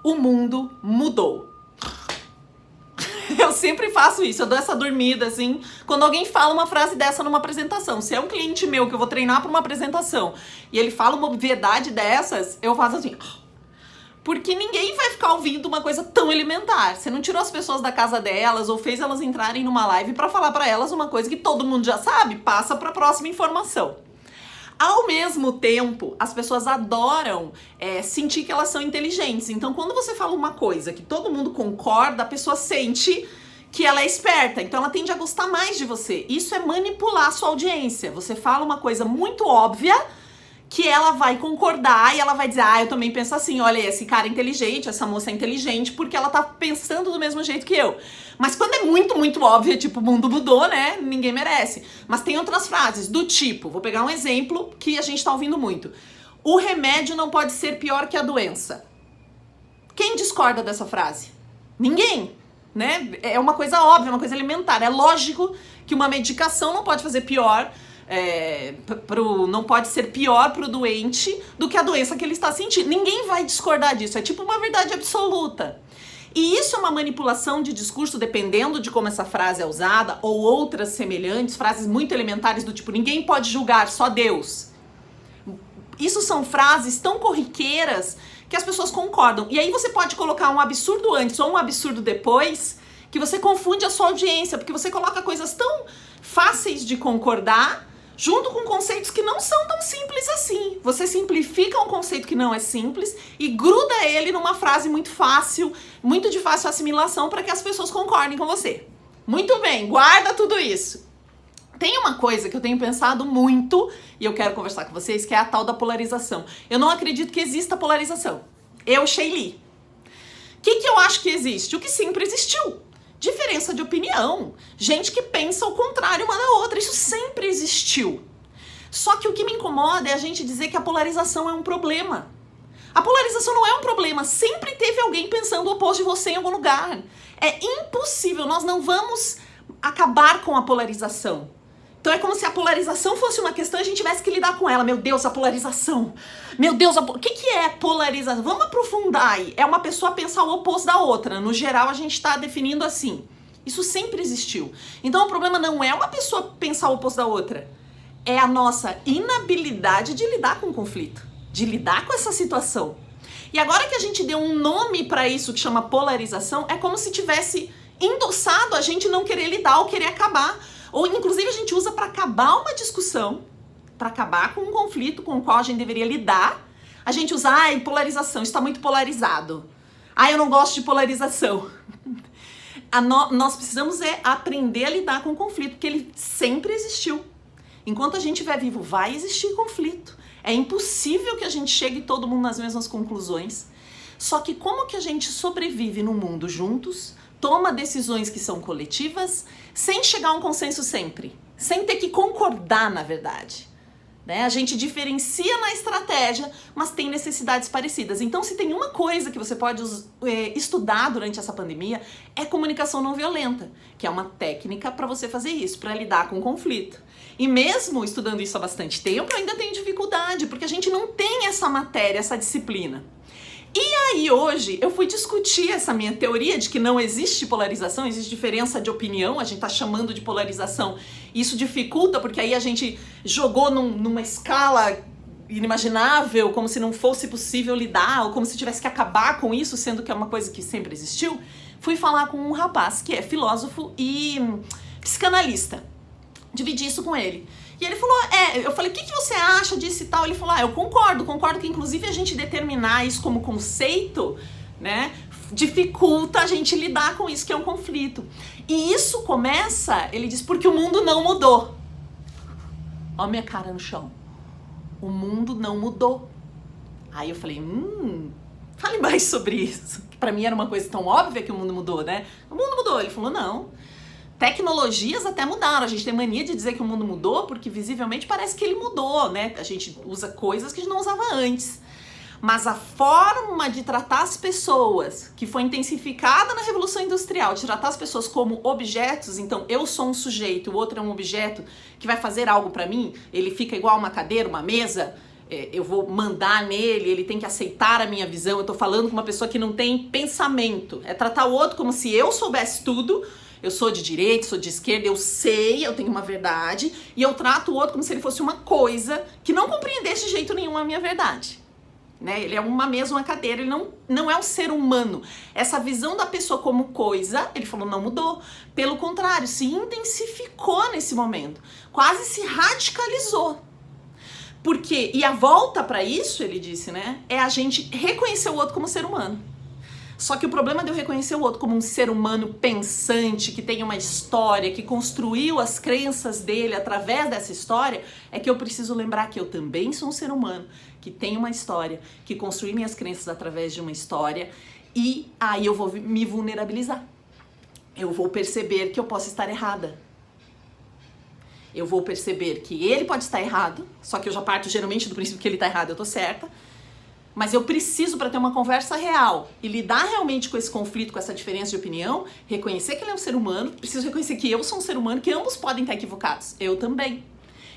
o mundo mudou. Eu sempre faço isso, eu dou essa dormida, assim, quando alguém fala uma frase dessa numa apresentação. Se é um cliente meu que eu vou treinar para uma apresentação e ele fala uma verdade dessas, eu faço assim... Porque ninguém vai ficar ouvindo uma coisa tão elementar. Você não tirou as pessoas da casa delas ou fez elas entrarem numa live para falar para elas uma coisa que todo mundo já sabe, passa para a próxima informação. Ao mesmo tempo, as pessoas adoram sentir que elas são inteligentes. Então, quando você fala uma coisa que todo mundo concorda, a pessoa sente que ela é esperta. Então, ela tende a gostar mais de você. Isso é manipular a sua audiência. Você fala uma coisa muito óbvia que ela vai concordar e ela vai dizer, eu também penso assim, olha, esse cara é inteligente, essa moça é inteligente, porque ela tá pensando do mesmo jeito que eu. Mas quando é muito, muito óbvio, tipo, o mundo mudou, né, ninguém merece. Mas tem outras frases do tipo, vou pegar um exemplo que a gente tá ouvindo muito. O remédio não pode ser pior que a doença. Quem discorda dessa frase? Ninguém, né? É uma coisa óbvia, uma coisa elementar. É lógico que uma medicação não pode fazer pior, não pode ser pior pro doente do que a doença que ele está sentindo. Ninguém vai discordar disso, é tipo uma verdade absoluta. E isso é uma manipulação de discurso dependendo de como essa frase é usada, ou outras semelhantes, frases muito elementares do tipo, ninguém pode julgar, só Deus. Isso são frases tão corriqueiras que as pessoas concordam. E aí você pode colocar um absurdo antes ou um absurdo depois, que você confunde a sua audiência, porque você coloca coisas tão fáceis de concordar, junto com conceitos que não são tão simples assim. Você simplifica um conceito que não é simples e gruda ele numa frase muito fácil, muito de fácil assimilação para que as pessoas concordem com você. Muito bem, guarda tudo isso. Tem uma coisa que eu tenho pensado muito e eu quero conversar com vocês, que é a tal da polarização. Eu não acredito que exista polarização. Eu, Sheili. O que eu acho que existe? O que sempre existiu. Diferença de opinião, gente que pensa o contrário uma da outra, isso sempre existiu. Só que o que me incomoda é a gente dizer que a polarização é um problema. A polarização não é um problema, sempre teve alguém pensando o oposto de você em algum lugar. É impossível, nós não vamos acabar com a polarização. Então é como se a polarização fosse uma questão e a gente tivesse que lidar com ela. Meu Deus, a polarização. Meu Deus, o que é polarização? Vamos aprofundar aí. É uma pessoa pensar o oposto da outra. No geral, a gente está definindo assim. Isso sempre existiu. Então o problema não é uma pessoa pensar o oposto da outra. É a nossa inabilidade de lidar com o conflito. De lidar com essa situação. E agora que a gente deu um nome para isso que chama polarização, é como se tivesse endossado a gente não querer lidar ou querer acabar. Ou, inclusive, a gente usa para acabar uma discussão, para acabar com um conflito com o qual a gente deveria lidar. A gente usa, polarização, está muito polarizado. Eu não gosto de polarização. Nós precisamos aprender a lidar com o conflito, porque ele sempre existiu. Enquanto a gente estiver vivo, vai existir conflito. É impossível que a gente chegue todo mundo nas mesmas conclusões. Só que como que a gente sobrevive no mundo juntos, toma decisões que são coletivas, sem chegar a um consenso sempre, sem ter que concordar, na verdade. Né? A gente diferencia na estratégia, mas tem necessidades parecidas. Então, se tem uma coisa que você pode estudar durante essa pandemia, é comunicação não violenta, que é uma técnica para você fazer isso, para lidar com o conflito. E mesmo estudando isso há bastante tempo, eu ainda tenho dificuldade, porque a gente não tem essa matéria, essa disciplina. E aí hoje eu fui discutir essa minha teoria de que não existe polarização, existe diferença de opinião, a gente tá chamando de polarização, isso dificulta porque aí a gente jogou numa escala inimaginável, como se não fosse possível lidar, ou como se tivesse que acabar com isso, sendo que é uma coisa que sempre existiu. Fui falar com um rapaz que é filósofo e psicanalista, dividi isso com ele. E ele falou, eu falei, o que você acha disso e tal? Ele falou, eu concordo que inclusive a gente determinar isso como conceito, né, dificulta a gente lidar com isso que é um conflito. E isso começa, ele diz, porque o mundo não mudou. Ó minha cara no chão. O mundo não mudou. Aí eu falei, fale mais sobre isso. Que pra mim era uma coisa tão óbvia que o mundo mudou, né? O mundo mudou. Ele falou, não. Tecnologias até mudaram, a gente tem mania de dizer que o mundo mudou porque visivelmente parece que ele mudou, né? A gente usa coisas que a gente não usava antes. Mas a forma de tratar as pessoas, que foi intensificada na Revolução Industrial, de tratar as pessoas como objetos, então eu sou um sujeito, o outro é um objeto que vai fazer algo pra mim, ele fica igual uma cadeira, uma mesa, eu vou mandar nele, ele tem que aceitar a minha visão. Eu tô falando com uma pessoa que não tem pensamento. É tratar o outro como se eu soubesse tudo. Eu sou de direita, sou de esquerda, eu sei, eu tenho uma verdade. E eu trato o outro como se ele fosse uma coisa que não compreendesse de jeito nenhum a minha verdade. Né? Ele é uma mesma cadeira, ele não é um ser humano. Essa visão da pessoa como coisa, ele falou, não mudou. Pelo contrário, se intensificou nesse momento. Quase se radicalizou. Porque, e a volta para isso, ele disse, né, é a gente reconhecer o outro como ser humano. Só que o problema de eu reconhecer o outro como um ser humano pensante, que tem uma história, que construiu as crenças dele através dessa história, é que eu preciso lembrar que eu também sou um ser humano, que tem uma história, que construí minhas crenças através de uma história, e aí eu vou me vulnerabilizar. Eu vou perceber que eu posso estar errada. Eu vou perceber que ele pode estar errado, só que eu já parto geralmente do princípio que ele está errado, eu tô certa. Mas eu preciso, para ter uma conversa real e lidar realmente com esse conflito, com essa diferença de opinião, reconhecer que ele é um ser humano, preciso reconhecer que eu sou um ser humano, que ambos podem estar equivocados, eu também.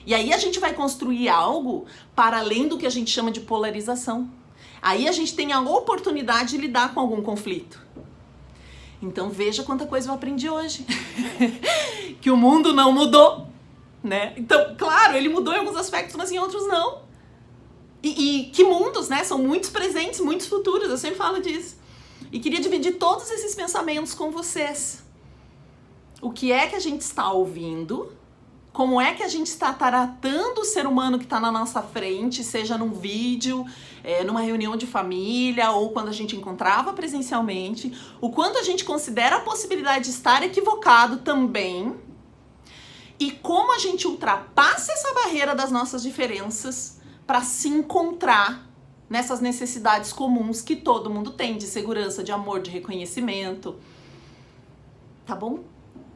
E aí a gente vai construir algo para além do que a gente chama de polarização. Aí a gente tem a oportunidade de lidar com algum conflito. Então veja quanta coisa eu aprendi hoje. Que o mundo não mudou. Né? Então, claro, ele mudou em alguns aspectos, mas em outros não. E que mundos, né? São muitos presentes, muitos futuros, eu sempre falo disso. E queria dividir todos esses pensamentos com vocês. O que é que a gente está ouvindo? Como é que a gente está tratando o ser humano que está na nossa frente, seja num vídeo, numa reunião de família, ou quando a gente encontrava presencialmente. O quanto a gente considera a possibilidade de estar equivocado também. E como a gente ultrapassa essa barreira das nossas diferenças para se encontrar nessas necessidades comuns que todo mundo tem, de segurança, de amor, de reconhecimento. Tá bom?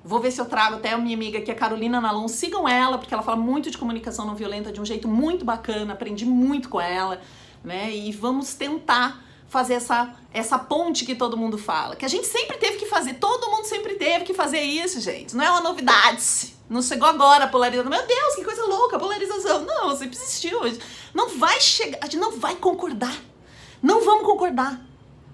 Vou ver se eu trago até a minha amiga aqui, a Carolina Nalon. Sigam ela, porque ela fala muito de comunicação não violenta de um jeito muito bacana, aprendi muito com ela, né? E vamos tentar fazer essa ponte que todo mundo fala. Que a gente sempre teve que fazer, todo mundo sempre teve que fazer isso, gente. Não é uma novidade. Não chegou agora a polarização. Meu Deus, que coisa louca, a polarização. Não, sempre existiu. Não vai chegar, a gente não vai concordar. Não vamos concordar.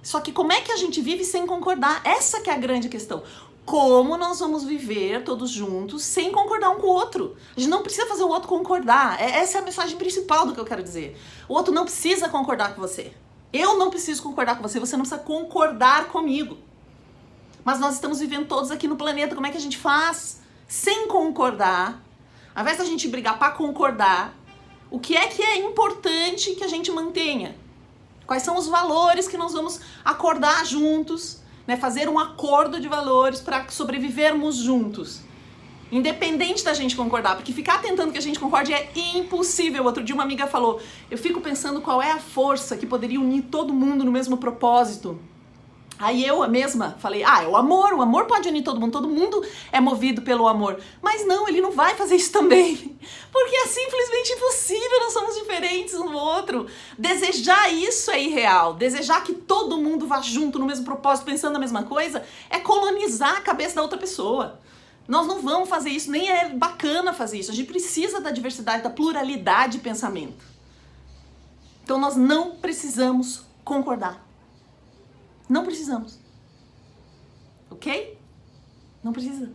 Só que como é que a gente vive sem concordar? Essa que é a grande questão. Como nós vamos viver todos juntos sem concordar um com o outro? A gente não precisa fazer o outro concordar. Essa é a mensagem principal do que eu quero dizer. O outro não precisa concordar com você. Eu não preciso concordar com você, você não precisa concordar comigo. Mas nós estamos vivendo todos aqui no planeta, como é que a gente faz? Sem concordar, ao invés da gente brigar para concordar, o que é importante que a gente mantenha? Quais são os valores que nós vamos acordar juntos, né? Fazer um acordo de valores para sobrevivermos juntos. Independente da gente concordar, porque ficar tentando que a gente concorde é impossível. Outro dia uma amiga falou, eu fico pensando qual é a força que poderia unir todo mundo no mesmo propósito. Aí eu mesma falei, é o amor pode unir todo mundo é movido pelo amor. Mas não, ele não vai fazer isso também, porque é simplesmente impossível, nós somos diferentes um do outro. Desejar isso é irreal, desejar que todo mundo vá junto no mesmo propósito, pensando na mesma coisa, é colonizar a cabeça da outra pessoa. Nós não vamos fazer isso, nem é bacana fazer isso. A gente precisa da diversidade, da pluralidade de pensamento. Então nós não precisamos concordar. Não precisamos. Ok? Não precisa.